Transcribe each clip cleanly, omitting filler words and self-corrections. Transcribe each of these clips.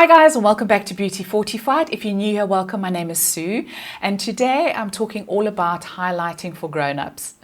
Hi guys, and welcome back to Beauty Fortified. If you're new here, welcome. My name is Sue, and today I'm talking all about highlighting for grown-ups.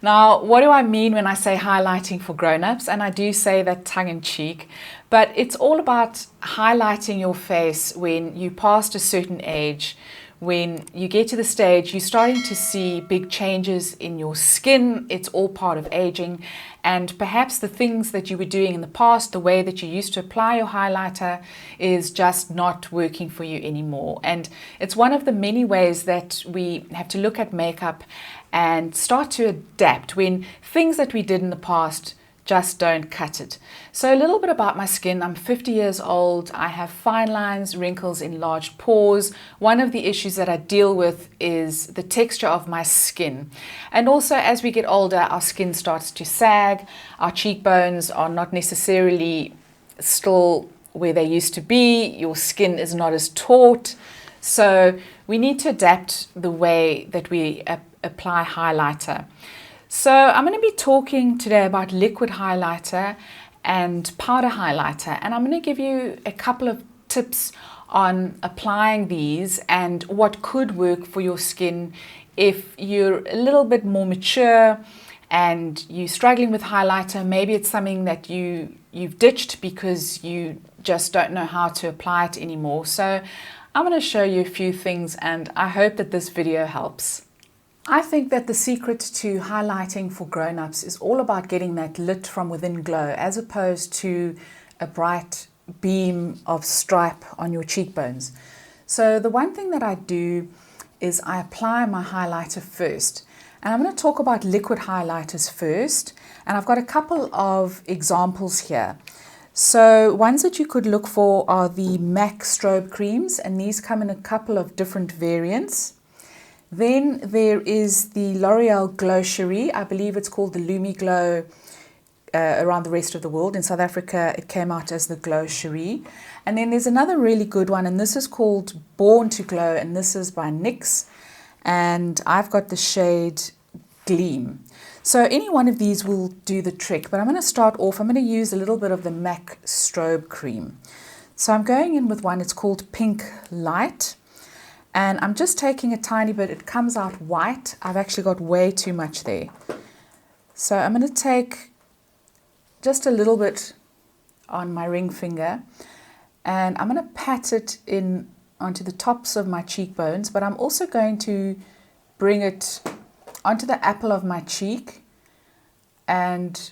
Now, what do I mean when I say highlighting for grown-ups? And I do say that tongue-in-cheek, but it's all about highlighting your face when you past a certain age. When you get to the stage, you're starting to see big changes in your skin. It's all part of aging, and perhaps the things that you were doing in the past, the way that you used to apply your highlighter, is just not working for you anymore. And it's one of the many ways that we have to look at makeup and start to adapt when things that we did in the past just don't cut it. So a little bit about my skin. I'm 50 years old. I have fine lines, wrinkles, enlarged pores. One of the issues that I deal with is the texture of my skin. And also as we get older, our skin starts to sag. Our cheekbones are not necessarily still where they used to be. Your skin is not as taut. So we need to adapt the way that we apply highlighter. So I'm going to be talking today about liquid highlighter and powder highlighter, and I'm going to give you a couple of tips on applying these and what could work for your skin if you're a little bit more mature and you're struggling with highlighter. Maybe it's something that you've ditched because you just don't know how to apply it anymore. So I'm going to show you a few things, and I hope that this video helps. I think that the secret to highlighting for grown-ups is all about getting that lit from within glow, as opposed to a bright beam of stripe on your cheekbones. So the one thing that I do is I apply my highlighter first. And I'm going to talk about liquid highlighters first. And I've got a couple of examples here. So ones that you could look for are the MAC strobe creams, and these come in a couple of different variants. Then there is the L'Oreal Glow Cherie. I believe it's called the Lumi Glow around the rest of the world. In South Africa, it came out as the Glow Cherie. And then there's another really good one, and this is called Born to Glow, and this is by NYX. And I've got the shade Gleam. So any one of these will do the trick, but I'm going to start off. I'm going to use a little bit of the MAC strobe cream. So I'm going in with one, it's called Pink Light. And I'm just taking a tiny bit. It comes out white. I've actually got way too much there. So I'm going to take just a little bit on my ring finger, and I'm going to pat it in onto the tops of my cheekbones, but I'm also going to bring it onto the apple of my cheek and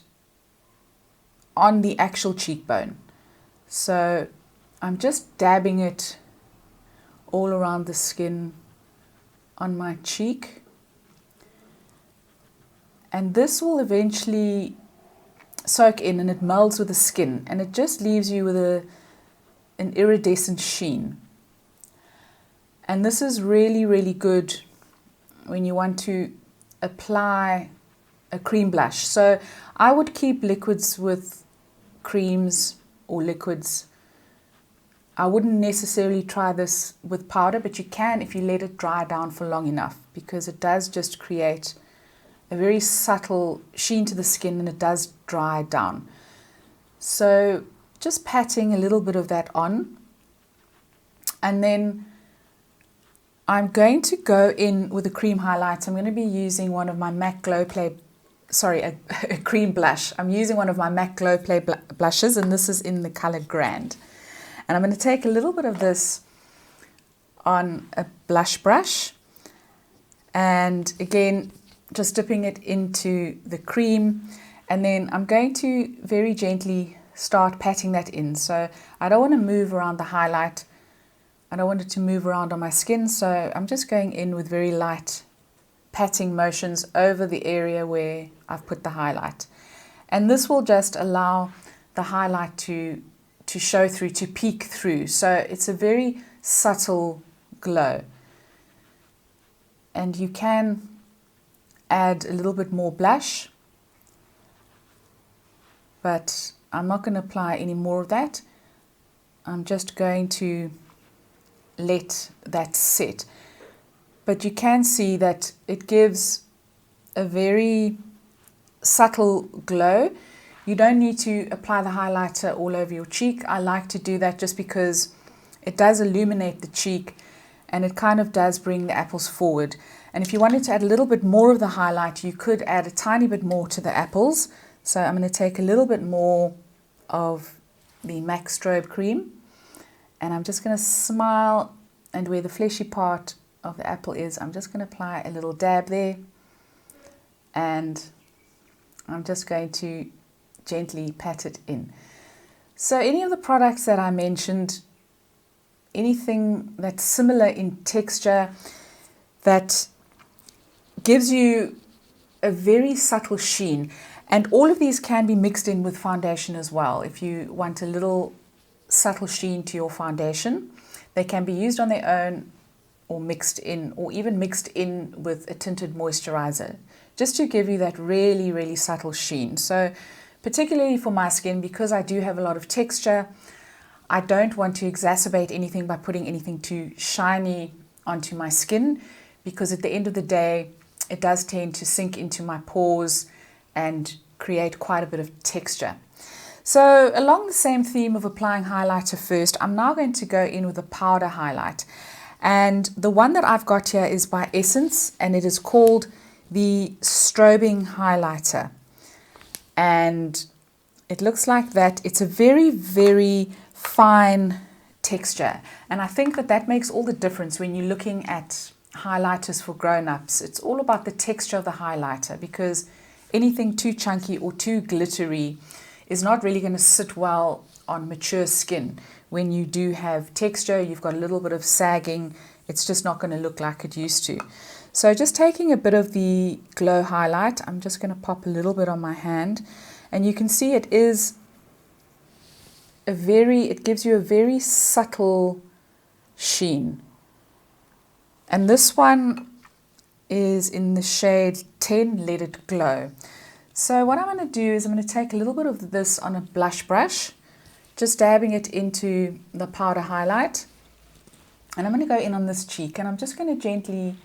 on the actual cheekbone. So I'm just dabbing it all around the skin on my cheek, and this will eventually soak in and it melds with the skin, and it just leaves you with an iridescent sheen. And this is really good when you want to apply a cream blush. So I would keep liquids with creams or liquids. I wouldn't necessarily try this with powder, but you can if you let it dry down for long enough, because it does just create a very subtle sheen to the skin, and it does dry down. So just patting a little bit of that on, and then I'm going to go in with a cream highlight. I'm going to be using one of my MAC Glow Play, a cream blush. I'm using one of my MAC Glow Play blushes, and this is in the color Grand. And I'm going to take a little bit of this on a blush brush, and again just dipping it into the cream, and then I'm going to very gently start patting that in. So I don't want to move around the highlight. I don't want it to move around on my skin, so I'm just going in with very light patting motions over the area where I've put the highlight. And this will just allow the highlight to show through, to peek through. So it's a very subtle glow. And you can add a little bit more blush, but I'm not going to apply any more of that. I'm just going to let that sit. But you can see that it gives a very subtle glow. You don't need to apply the highlighter all over your cheek. I like to do that just because it does illuminate the cheek, and it kind of does bring the apples forward. And if you wanted to add a little bit more of the highlight, you could add a tiny bit more to the apples. So I'm going to take a little bit more of the MAC Strobe Cream, and I'm just going to smile, and where the fleshy part of the apple is, I'm just going to apply a little dab there, and I'm just going to gently pat it in. So any of the products that I mentioned, anything that's similar in texture, that gives you a very subtle sheen, and all of these can be mixed in with foundation as well. If you want a little subtle sheen to your foundation, they can be used on their own or mixed in, or even mixed in with a tinted moisturizer, just to give you that really, really subtle sheen. So particularly for my skin, because I do have a lot of texture, I don't want to exacerbate anything by putting anything too shiny onto my skin, because at the end of the day, it does tend to sink into my pores and create quite a bit of texture. So along the same theme of applying highlighter first, I'm now going to go in with a powder highlight. And the one that I've got here is by Essence, and it is called the Strobing Highlighter. And it looks like that. It's a very, very fine texture. And I think that that makes all the difference when you're looking at highlighters for grown-ups. It's all about the texture of the highlighter, because anything too chunky or too glittery is not really going to sit well on mature skin. When you do have texture, you've got a little bit of sagging, it's just not going to look like it used to. So just taking a bit of the Glow Highlight, I'm just going to pop a little bit on my hand, and you can see it is it gives you a very subtle sheen. And this one is in the shade 10 Let It Glow. So what I'm going to do is I'm going to take a little bit of this on a blush brush, just dabbing it into the powder highlight. And I'm going to go in on this cheek, and I'm just going to gently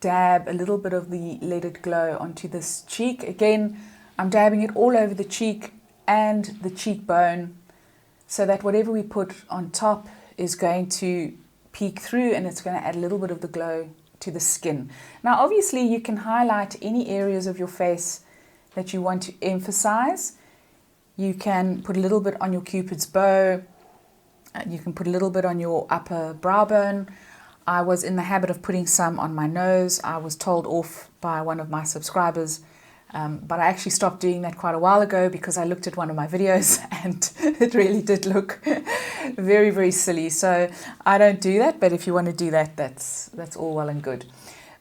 dab a little bit of the Let It Glow onto this cheek. Again, I'm dabbing it all over the cheek and the cheekbone, so that whatever we put on top is going to peek through, and it's going to add a little bit of the glow to the skin. Now obviously you can highlight any areas of your face that you want to emphasize. You can put a little bit on your Cupid's bow, you can put a little bit on your upper brow bone. I was in the habit of putting some on my nose. I was told off by one of my subscribers, but I actually stopped doing that quite a while ago, because I looked at one of my videos and it really did look very, very silly. So I don't do that, but if you want to do that, that's all well and good.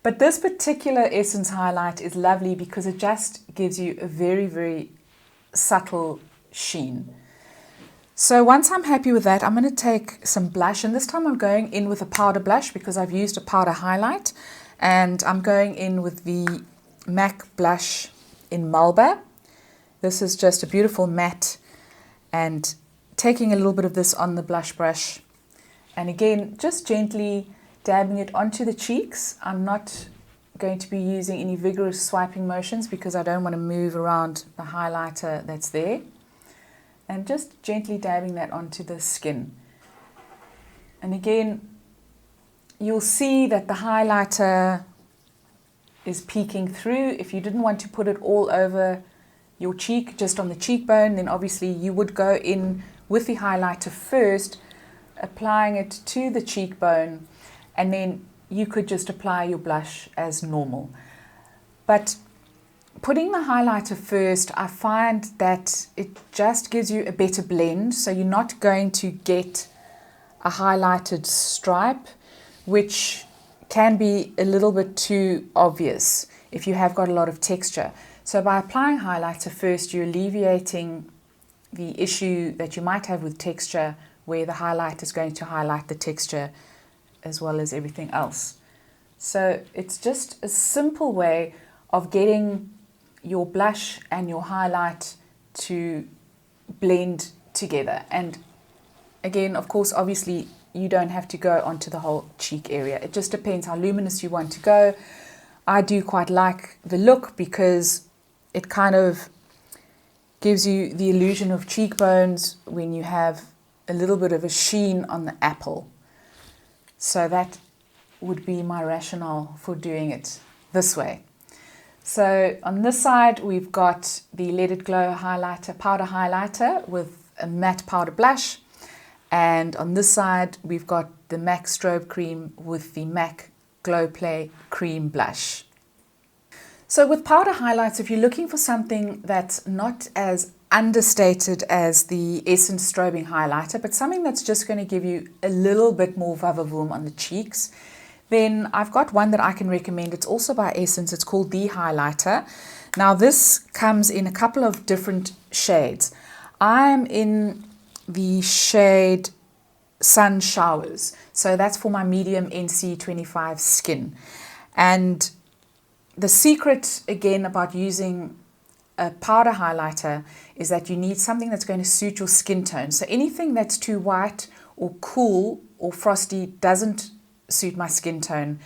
But this particular Essence highlight is lovely because it just gives you a very, very subtle sheen. So once I'm happy with that, I'm going to take some blush, and this time I'm going in with a powder blush because I've used a powder highlight, and I'm going in with the MAC blush in Malba. This is just a beautiful matte, and taking a little bit of this on the blush brush, and again just gently dabbing it onto the cheeks. I'm not going to be using any vigorous swiping motions because I don't want to move around the highlighter that's there, and just gently dabbing that onto the skin. And again, you'll see that the highlighter is peeking through. If you didn't want to put it all over your cheek, just on the cheekbone, then obviously you would go in with the highlighter first, applying it to the cheekbone, and then you could just apply your blush as normal. But putting the highlighter first, I find that it just gives you a better blend, so you're not going to get a highlighted stripe, which can be a little bit too obvious if you have got a lot of texture. So by applying highlighter first, you're alleviating the issue that you might have with texture, where the highlight is going to highlight the texture as well as everything else. So it's just a simple way of getting your blush and your highlight to blend together. And again, of course, obviously you don't have to go onto the whole cheek area. It just depends how luminous you want to go. I do quite like the look because it kind of gives you the illusion of cheekbones when you have a little bit of a sheen on the apple. So that would be my rationale for doing it this way. So on this side, we've got the Let It Glow highlighter, powder highlighter with a matte powder blush. And on this side, we've got the MAC Strobe Cream with the MAC Glow Play Cream Blush. So with powder highlights, if you're looking for something that's not as understated as the Essence Strobing Highlighter, but something that's just going to give you a little bit more vavavoom on the cheeks, then I've got one that I can recommend. It's also by Essence. It's called The Highlighter. Now this comes in a couple of different shades. I'm in the shade Sun Showers. So that's for my medium NC25 skin. And the secret, again, about using a powder highlighter is that you need something that's going to suit your skin tone. So anything that's too white or cool or frosty doesn't suit my skin tone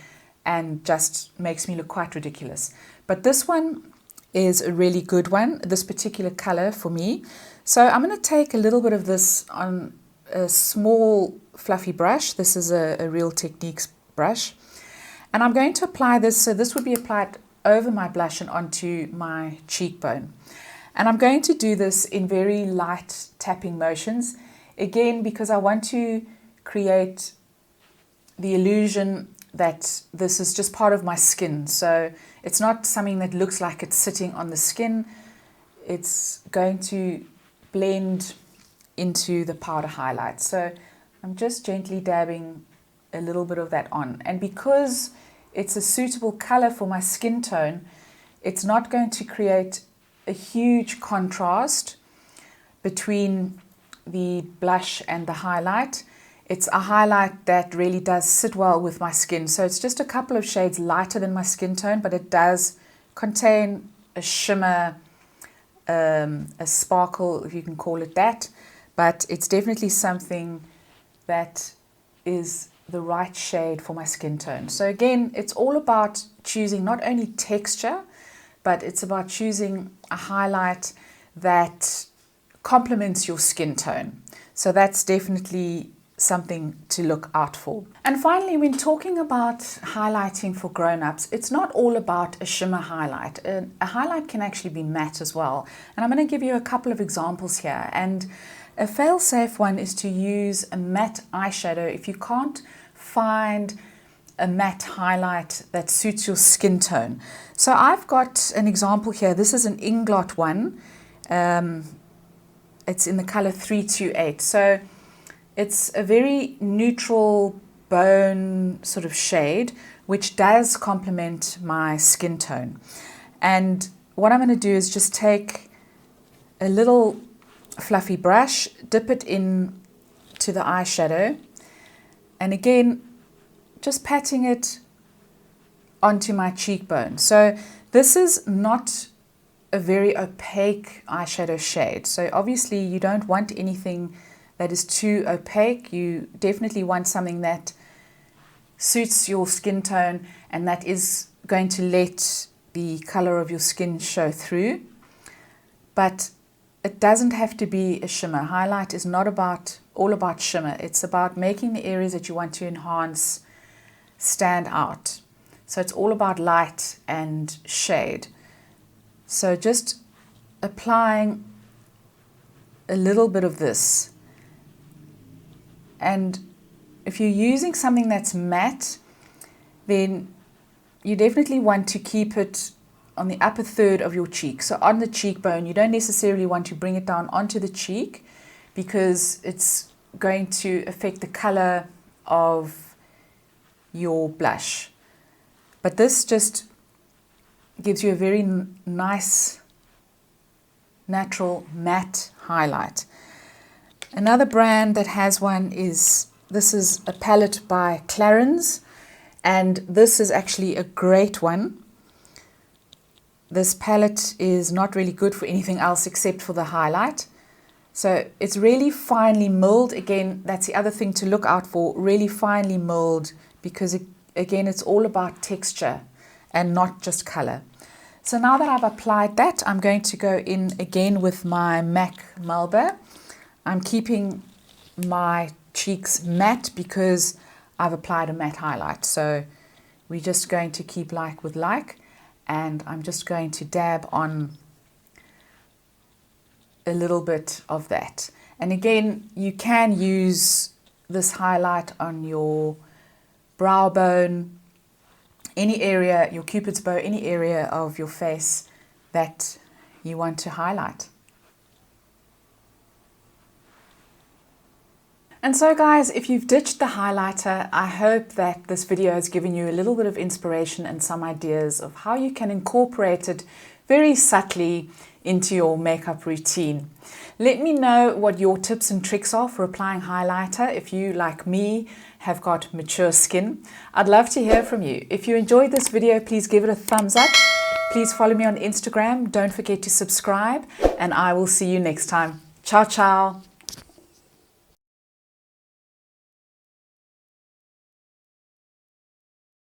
and just makes me look quite ridiculous. But this one is a really good one, this particular color for me. So I'm going to take a little bit of this on a small fluffy brush. This is a Real Techniques brush. And I'm going to apply this, so this would be applied over my blush and onto my cheekbone. And I'm going to do this in very light tapping motions, again, because I want to create the illusion that this is just part of my skin. So it's not something that looks like it's sitting on the skin. It's going to blend into the powder highlight. So I'm just gently dabbing a little bit of that on. And because it's a suitable color for my skin tone, it's not going to create a huge contrast between the blush and the highlight. It's a highlight that really does sit well with my skin. So it's just a couple of shades lighter than my skin tone, but it does contain a shimmer, a sparkle, if you can call it that. But it's definitely something that is the right shade for my skin tone. So again, it's all about choosing not only texture, but it's about choosing a highlight that complements your skin tone. So that's definitely something to look out for. And finally, when talking about highlighting for grown-ups, it's not all about a shimmer highlight. A highlight can actually be matte as well. And I'm going to give you a couple of examples here. And a fail-safe one is to use a matte eyeshadow if you can't find a matte highlight that suits your skin tone. So I've got an example here. This is an Inglot one. It's in the color 328. So it's a very neutral bone sort of shade, which does complement my skin tone. And what I'm going to do is just take a little fluffy brush, dip it in to the eyeshadow, and again, just patting it onto my cheekbone. So this is not a very opaque eyeshadow shade. So obviously you don't want anything that is too opaque. You definitely want something that suits your skin tone and that is going to let the color of your skin show through. But it doesn't have to be a shimmer. Highlight is not all about shimmer. It's about making the areas that you want to enhance stand out. So it's all about light and shade. So just applying a little bit of this. And if you're using something that's matte, then you definitely want to keep it on the upper third of your cheek. So on the cheekbone, you don't necessarily want to bring it down onto the cheek because it's going to affect the color of your blush. But this just gives you a very nice, natural matte highlight. Another brand that has one this is a palette by Clarins, and this is actually a great one. This palette is not really good for anything else except for the highlight. So it's really finely milled. Again, that's the other thing to look out for, really finely milled, because again, it's all about texture and not just color. So now that I've applied that, I'm going to go in again with my MAC Melba. I'm keeping my cheeks matte because I've applied a matte highlight. So we're just going to keep like with like, and I'm just going to dab on a little bit of that. And again, you can use this highlight on your brow bone, any area, your cupid's bow, any area of your face that you want to highlight. And so guys, if you've ditched the highlighter, I hope that this video has given you a little bit of inspiration and some ideas of how you can incorporate it very subtly into your makeup routine. Let me know what your tips and tricks are for applying highlighter if you, like me, have got mature skin. I'd love to hear from you. If you enjoyed this video, please give it a thumbs up. Please follow me on Instagram. Don't forget to subscribe, and I will see you next time. Ciao, ciao.